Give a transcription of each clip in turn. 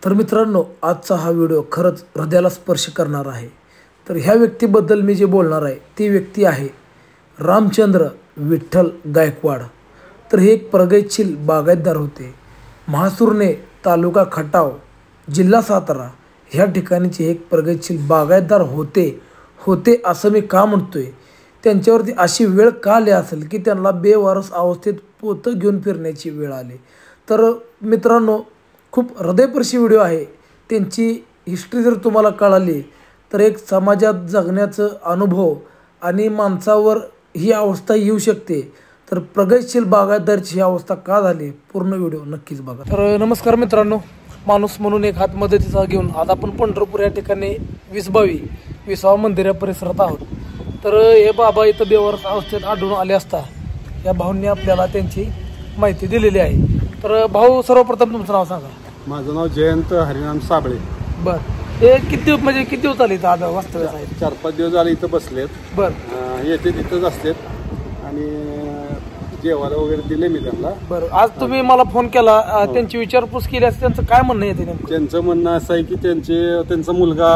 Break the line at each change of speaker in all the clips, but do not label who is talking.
तर मित्रांनो, आजचा हा व्हिडिओ खरंच हृदयाला स्पर्श करणार आहे। तर ह्या व्यक्तीबद्दल मी जे बोलणार आहे ती व्यक्ती आहे रामचंद्र विठ्ठल गायकवाड। तर हे एक प्रगतशील बागायतदार होते। महासुरने तालुका खटाव जिल्हा सातारा ह्या ठिकाणीचे एक प्रगतशील बागायतदार होते असं मी का म्हणतोय, त्यांच्यावरती अशी वेळ का आली असेल की त्यांना बेवारस अवस्थेत पोतं घेऊन फिरण्याची वेळ आली। तर मित्रांनो, खूप हृदयस्पर्शी व्हिडिओ आहे। त्यांची हिस्ट्री जर तुम्हाला कळाली तर एक समाजात जगण्याचा अनुभव आणि माणसावर ही अवस्था येऊ शकते। तर प्रगतशील बागायतदारची ही अवस्था का झाली, पूर्ण व्हिडिओ नक्कीच बघा। तर नमस्कार मित्रांनो, माणूस म्हणून एक हात मदतीचा घेऊन आज आपण पंढरपूर या ठिकाणी विसावा मंदिर या परिसरात आहोत। तर हे बाबा इथं बेवारस अवस्थेत आढळून आले असता या भाऊंनी आपल्याला त्यांची माहिती दिलेली आहे। तर भाऊ, सर्वप्रथम तुमचं नाव सांगा।
माझं नाव जयंत हरिनाम साबळे।
बर, हे किती दिवस झाले इथं आज वास्तव्यात आहेत?
4-5 दिवस झाले इथं बसलेत।
बर,
येते तिथंच असतात आणि जेवायला वगैरे दिले मी त्यांना।
बरं, आज तुम्ही मला फोन केला, त्यांची विचारपूस केली असते, त्यांचं काय म्हणणं येते नेमकं?
त्यांचं म्हणणं असं आहे की त्यांचा मुलगा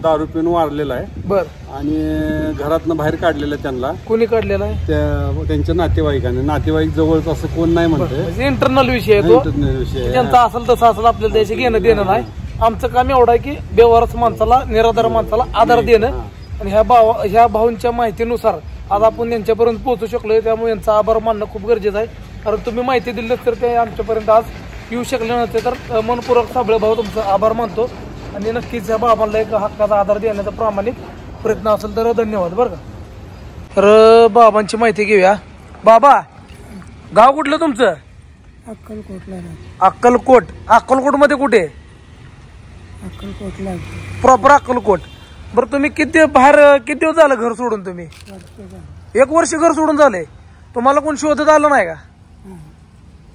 दारू पिऊन वारलेला आहे।
बर, आणि
घरातनं बाहेर काढलेलं आहे त्यांना।
कोणी काढलेला आहे?
त्यांच्या नातेवाईकाने। नातेवाईक जवळच असं कोण नाही म्हणते,
इंटरनल विषय आहे तो।
इंटरनल विषय
ज्यांचा असेल तसं असेल, आपल्याला त्याशी घेणं देणं नाही। आमचं काम एवढं आहे की बेवारस माणसाला, निराधार माणसाला आधार देणं। आणि ह्या भाऊंच्या माहितीनुसार आज आपण यांच्यापर्यंत पोहोचू शकलोय, त्यामुळे यांचा आभार मानणं खूप गरजेचं आहे। कारण तुम्ही माहिती दिली तर ते आमच्यापर्यंत आज येऊ शकले नसते। तर मनपूर्वक साबळे भाऊ तुमचा आभार मानतो आणि नक्कीच या बाबांना एक हक्काचा आधार देण्याचा प्रामाणिक प्रयत्न असेल तर धन्यवाद बरं का। तर बाबांची माहिती घेऊया। बाबा, गाव कुठलं तुमचं? अक्कलकोट मध्ये कुठे? प्रॉपर अक्कलकोट। बरं, तुम्ही किती दिवस झालं घर सोडून? तुम्ही 1 वर्ष घर सोडून झाले। तुम्हाला कोण शोधत आलं नाही का?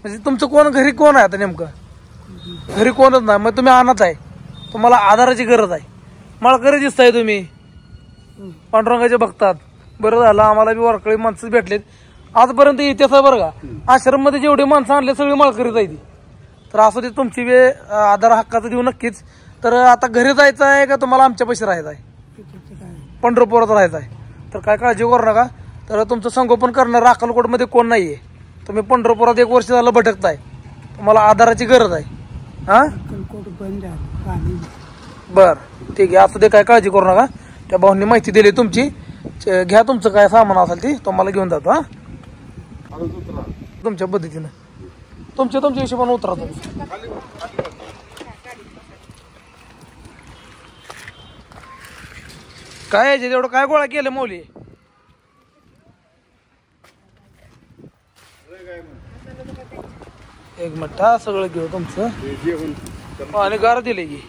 म्हणजे तुमचं घरी कोण आहे आता नेमकं? घरी कोणच नाही, मग तुम्ही अनाथ आहे, तुम्हाला आधाराची गरज आहे। माळकरी दिसताय तुम्ही, पांडुरंगाचे बघतात। बरं झालं, आम्हाला बी वारकरी माणसं भेटलेत आजपर्यंत। इतिहास आहे बरं का, आश्रम मध्ये जेवढे माणसं आणले सगळी माळकरी जायची। तर असं ते तुमची वेळ आधार हक्काचं देऊ नक्कीच। तर आता घरी जायचं आहे का तुम्हाला आमच्या पैसे राहायचं आहे? पंढरपुरात राहायचं आहे। तर काय काळजी करू नका। तर तुमचं संगोपन करणार अक्कलकोट मध्ये कोण नाहीये। तुम्ही पंढरपुरात 1 वर्ष झालं भटकताय, तुम्हाला आधाराची गरज आहे। हा, बर, ठीक आहे, असं ते काय काळजी करू नका। त्या भाऊंनी माहिती दिली तुमची, घ्या तुमचं काय सामान असेल ते तुम्हाला घेऊन जातो। हा, तुमच्या पद्धतीनं तुमच्या हिशोबाने उतरा तुम्ही। काय तेवढं काय गोळा केलं मौली? एक मिनिट, सगळं घेऊ तुमचं आणि गार दिले की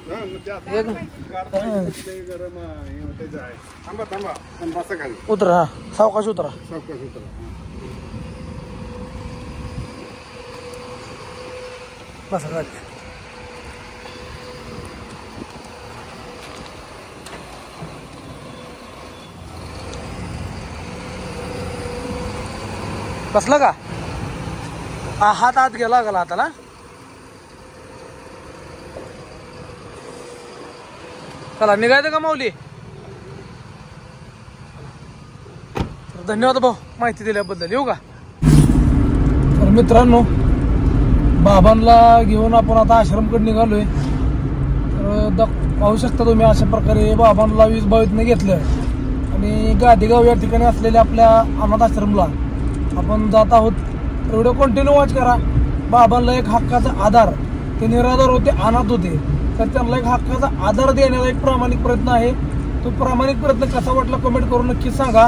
उतरा। हा, सावकाश उतरा। बसा, बसला का? हात आत गेला गेला हाताला। चला, निघायचं का माऊली? धन्यवाद भाऊ माहिती दिल्याबद्दल। येऊ का? तर मित्रांनो, बाबांना घेऊन आपण आता आश्रमकडे निघालोय। तर पाहू शकता तुम्ही, अशा प्रकारे बाबांना 20-22 घेतलं आणि गादेगाव या ठिकाणी असलेल्या आपल्या अनाथ आश्रमला आपण जात आहोत। तर व्हिडिओ कंटिन्यू वॉच करा। बाबांना एक हक्काचा आधार, ते निराधार होते, अनाथ होते, तर त्यांना एक हक्काचा आधार देण्याचा एक प्रामाणिक प्रयत्न आहे। तो प्रामाणिक प्रयत्न कसा वाटला कमेंट करून नक्की सांगा।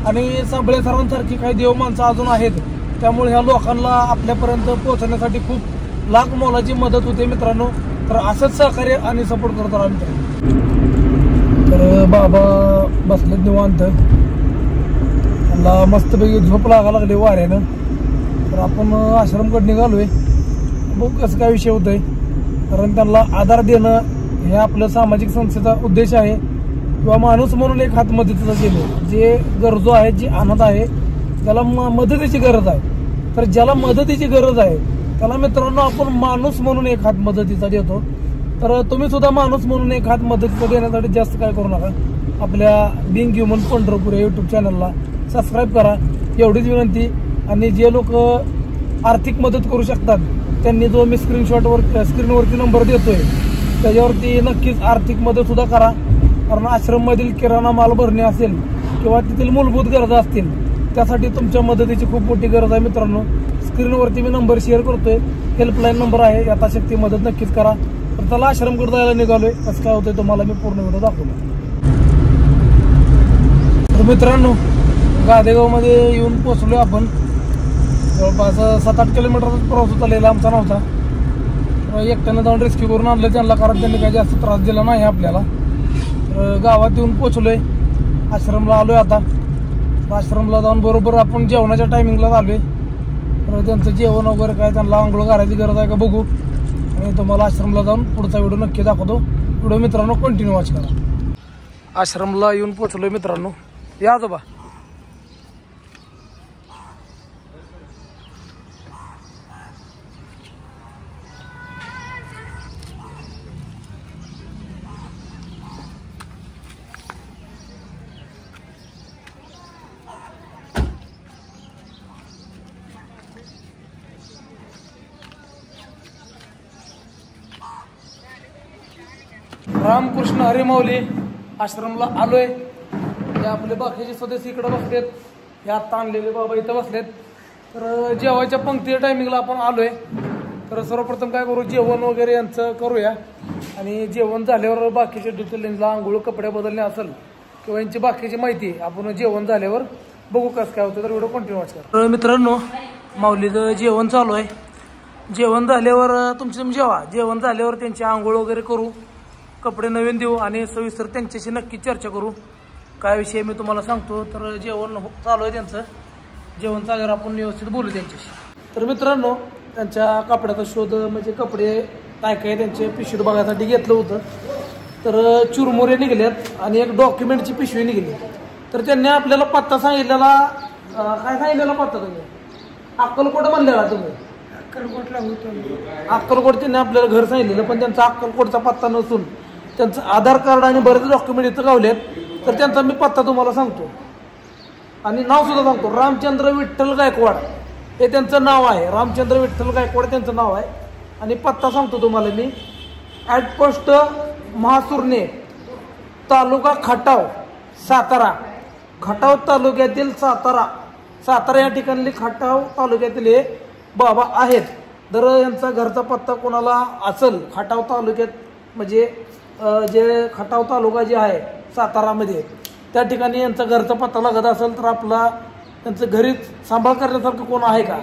आणि साबळे सरांसारखी काही देव माणसं अजून आहेत, त्यामुळे ह्या लोकांना आपल्यापर्यंत पोहोचण्यासाठी खूप लाख मोलाची मदत होते मित्रांनो। तर असंच सहकार्य आणि सपोर्ट करत राहा मित्रांनो। तर बाबा बसलेत निवांत, त्यांना मस्तपैकी झोप लागायला लागली वाऱ्यानं। तर आपण आश्रमकडे निघालोय, बघू कसं काय विषय होतोय। कारण त्यांना आधार देणं हे आपलं सामाजिक संस्थेचा उद्देश आहे, किंवा माणूस म्हणून एक हात मदतीचा केलं। जे गरजू आहेत, जे अनाथ आहे, त्याला मदतीची गरज आहे। तर ज्याला मदतीची गरज आहे त्याला मित्रांनो आपण माणूस म्हणून एक हात मदतीचा देतो. तर तुम्ही सुद्धा माणूस म्हणून एक हात मदतीचा देण्यासाठी जास्त काय करू नका. आपल्या बिंग ह्युमन पंढरपूर या युट्यूब चॅनलला सबस्क्राईब करा, एवढीच विनंती. आणि जे लोक आर्थिक मदत करू शकतात त्यांनी जो मी स्क्रीनवरती नंबर देतोय त्याच्यावरती नक्कीच आर्थिक मदत सुद्धा करा. कारण आश्रममधील किराणा माल भरणे असेल किंवा तिथील मूलभूत गरजा असतील त्यासाठी तुमच्या मदतीची खूप मोठी गरज आहे मित्रांनो. स्क्रीनवरती मी नंबर शेअर करतोय, हेल्पलाईन नंबर आहे, यथाशक्ती मदत नक्कीच करा. तर त्याला आश्रमकडे जायला निघालोय, कसं काय होतंय तुम्हाला मी पूर्ण व्हिडिओ दाखवतो. तर मित्रांनो गादेगावमध्ये येऊन पोहोचलोय आपण. जवळपास 7-8 किलोमीटरचा प्रवास होता, लय लांबचा नव्हता. एकट्यानं जाऊन रेस्क्यू करून आणलं त्यांना, कारण त्यांनी काही जास्त त्रास दिला नाही आपल्याला. तर गावात येऊन पोहोचलोय, आश्रमला आलोय आता. आश्रमला जाऊन बरोबर आपण जेवणाच्या टायमिंगला आलोय. तर त्यांचं जेवण वगैरे काय, त्यांना आंघोळ करायची गरज आहे का बघू, आणि तुम्हाला आश्रमला जाऊन पुढचा व्हिडिओ नक्की दाखवतो. व्हिडिओ मित्रांनो कंटिन्यू वॉच करा. आश्रमला येऊन पोहोचलोय मित्रांनो. या आजोबा. रामकृष्ण हरी माऊली आश्रमला आलोय. हे आपले बाकीचे सदस्य इकडे बसलेत, हे आता आणलेले बाबा इथं बसलेत. तर जेवायच्या पंक्ती टायमिंगला आपण आलोय. तर सर्वप्रथम काय करू, जेवण वगैरे यांचं करूया. आणि जेवण झाल्यावर बाकीचे डिटेलिंगला आंघोळ कपडे बदलणे असेल किंवा यांची बाकीची माहिती आपण जेवण झाल्यावर बघू कसं काय होतं. तर व्हिडिओ कंटिन्यू करा. तर मित्रांनो माऊलीचं जेवण चालू आहे. जेवण झाल्यावर तुम्ही जेवा, जेवण झाल्यावर त्यांची आंघोळ वगैरे करू, कपडे नवीन देऊ आणि सविस्तर त्यांच्याशी नक्की चर्चा करू. काय विषय मी तुम्हाला सांगतो. तर जेवण चालू आहे त्यांचं, जेवण चालल्यावर आपण व्यवस्थित बोलू त्यांच्याशी. तर मित्रांनो त्यांच्या कपड्याचा शोध म्हणजे कपडे काय काय त्यांचे पिशवीत बघायसाठी घेतलं होतं. तर चुरमुरे निघलेत आणि एक डॉक्युमेंटची पिशवी निघली. तर त्यांनी आपल्याला पत्ता सांगितलेला, काय सांगितलेला पत्ता तुम्ही? अक्कलकोट म्हणलेला तुम्ही? अक्कलकोटला होतो. अक्कलकोट त्यांनी आपल्याला घर सांगितलेलं, पण त्यांचा अक्कलकोटचा पत्ता नसून त्यांचं आधार कार्ड आणि बरेच डॉक्युमेंट इथं गावलेत. तर त्यांचा मी पत्ता तुम्हाला सांगतो आणि नाव सुद्धा सांगतो. रामचंद्र विठ्ठल गायकवाड हे त्यांचं नाव आहे. रामचंद्र विठ्ठल गायकवाड त्यांचं नाव आहे. आणि पत्ता सांगतो तुम्हाला मी. ॲटपोस्ट महासुरने, तालुका खटाव, सातारा. खटाव तालुक्यातील सातारा या ठिकाणी खटाव तालुक्यातील हे बाबा आहेत. जर यांचा घरचा पत्ता कोणाला असेल खटाव तालुक्यात, म्हणजे जे खटाव तालुका जे आहे सातारामध्ये, त्या ठिकाणी यांचा घरचा पत्ता लागत असेल तर आपला त्यांचं घरी सांभाळ करण्यासारखं कोण आहे का,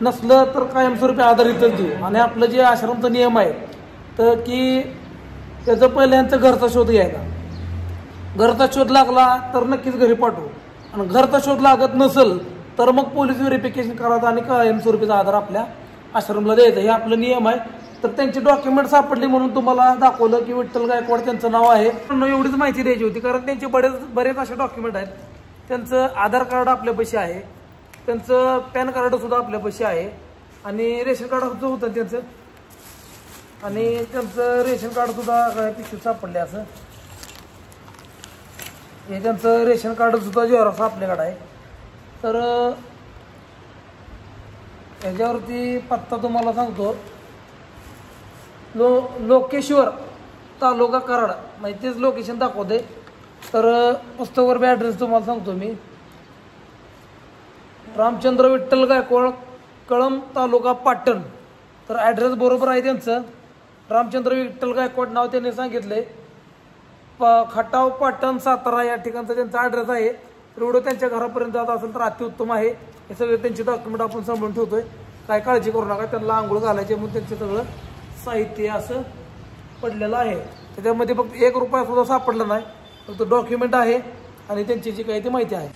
नसलं तर कायमस्वरूपी आधारितच देऊ. आणि आपलं जे आश्रमचा नियम आहे तर की त्याचं पहिलं यांचं घरचा शोध घ्यायचा. घरचा शोध लागला तर नक्कीच घरी पाठवू, आणि घरचा शोध लागत नसेल तर मग पोलीस व्हेरिफिकेशन करायचं आणि कायमस्वरूपीचा आधार आपल्या आश्रमला द्यायचा. हे आपलं नियम आहे. तर त्यांची डॉक्युमेंट सापडली म्हणून तुम्हाला दाखवलं की विठ्ठल गायकवाड त्यांचं नाव आहे. एवढीच माहिती द्यायची होती, कारण त्यांचे बरेच असे डॉक्युमेंट आहेत. त्यांचं आधार कार्ड आपल्यापाशी आहे, त्यांचं पॅन कार्ड सुद्धा आपल्यापाशी आहे, आणि रेशन कार्ड सुद्धा होतं त्यांचं, आणि त्यांचं रेशन कार्ड सुद्धा पिशवीत सापडले. असं हे त्यांचं रेशन कार्ड सुद्धा झेरॉक्स आपल्याकडे आहे. तर ह्याच्यावरती पत्ता तुम्हाला सांगतो. लोकेश्वर तालुका कराड, म्हणजे तेच लोकेशन दाखवते. तर पुस्तकावर बी ॲड्रेस तुम्हाला सांगतो मी. रामचंद्र विठ्ठल गायकवाड, कळंब तालुका पाटण. तर ॲड्रेस बरोबर आहे त्यांचं. रामचंद्र विठ्ठल गायकवाड नाव त्यांनी सांगितलंय. खटाव पाटण सातारा या ठिकाणचा त्यांचा ॲड्रेस आहे. तर एवढं त्यांच्या घरापर्यंत जात असेल तर अतिउत्तम आहे. हे सगळे त्यांचे डॉक्युमेंट आपण सांभाळून ठेवतोय. काय काळजी करू नका. त्यांना आंघोळ घालायचे म्हणून त्यांचं सगळं साहित्य असं पडलेलं आहे. त्याच्यामध्ये फक्त ₹1 सुद्धा सापडला नाही, फक्त डॉक्युमेंट आहे आणि त्यांची जी काही ती माहिती आहे.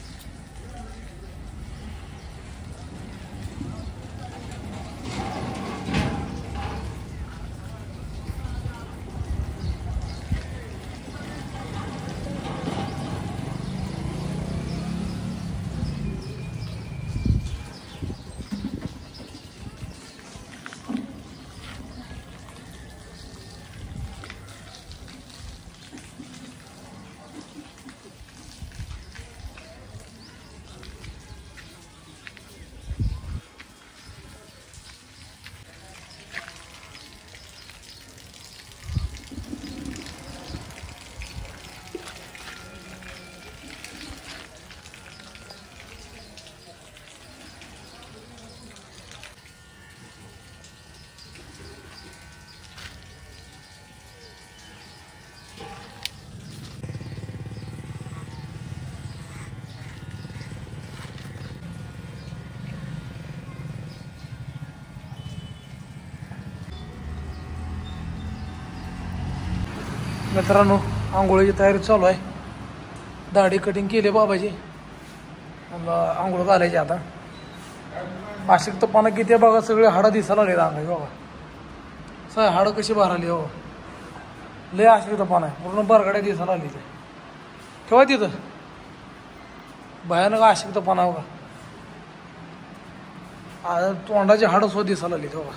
मित्रांनो आंघोळीची तयारी चालू आहे. दाढी कटिंग केली बाबाजी. आंघोळ घालायची आता. अशक्तपणा किती आहे बघा. सगळे हाडं दिसायला लागले अंगाई बाबा. हाडं कशी बाहेर आली हो. लय अशक्तपणा आहे. पूर्ण बरगड्या दिसायला आली. ते ठेवा तिथं. भयानक अशक्तपणा हो का. तोंडाची हाडं सुद्धा दिसायला आली तेव्हा.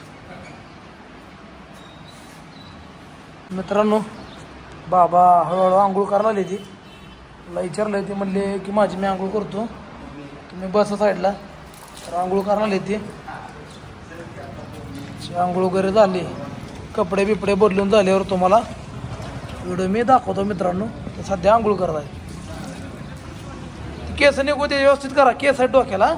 मित्रांनो बाबा हळूहळू आंघोळ करायला आली. ती मला विचारलं. ते म्हणले की माझी मी आंघोळ करतो, तुम्ही बसा साईडला. तर आंघोळ करायला आली. ती आंघोळ वगैरे झाली. कपडे बिपडे बदलून झाल्यावर तुम्हाला व्हिडिओ मी दाखवतो मित्रांनो. तर सध्या आंघोळ करत आहे. केस निघू ते व्यवस्थित करा. केस आहे डोक्याला.